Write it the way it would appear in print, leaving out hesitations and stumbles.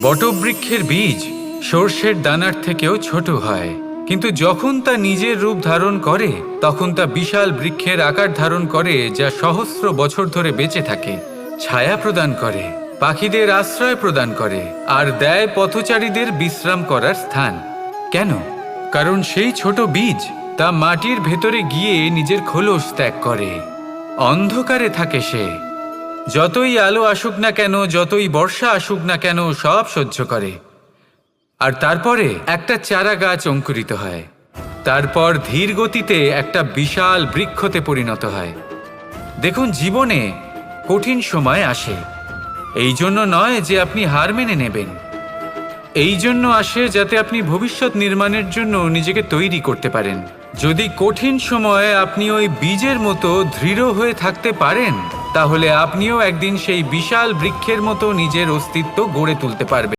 বটবৃক্ষের বীজ সর্ষের দানার থেকেও ছোট হয়, কিন্তু যখন তা নিজের রূপ ধারণ করে তখন তা বিশাল বৃক্ষের আকার ধারণ করে, যা সহস্র বছর ধরে বেঁচে থাকে, ছায়া প্রদান করে, পাখিদের আশ্রয় প্রদান করে আর দেয় পথচারীদের বিশ্রাম করার স্থান। কেন? কারণ সেই ছোট বীজ তা মাটির ভেতরে গিয়ে নিজের খোলস ত্যাগ করে। অন্ধকারে থাকে সে, যতই আলো আসুক না কেন, যতই বর্ষা আসুক না কেন, সব সহ্য করে। আর তারপরে একটা চারা গাছ অঙ্কুরিত হয়, তারপর ধীর গতিতে একটা বিশাল বৃক্ষতে পরিণত হয়। দেখুন, জীবনে কঠিন সময় আসে, এই জন্য নয় যে আপনি হার মেনে নেবেন, এই জন্য আসে যাতে আপনি ভবিষ্যৎ নির্মাণের জন্য নিজেকে তৈরি করতে পারেন। যদি কঠিন সময়ে আপনি ওই বীজের মতো দৃঢ় হয়ে থাকতে পারেন, তাহলে আপনিও একদিন সেই বিশাল বৃক্ষের মতো নিজের অস্তিত্ব গড়ে তুলতে পারবেন।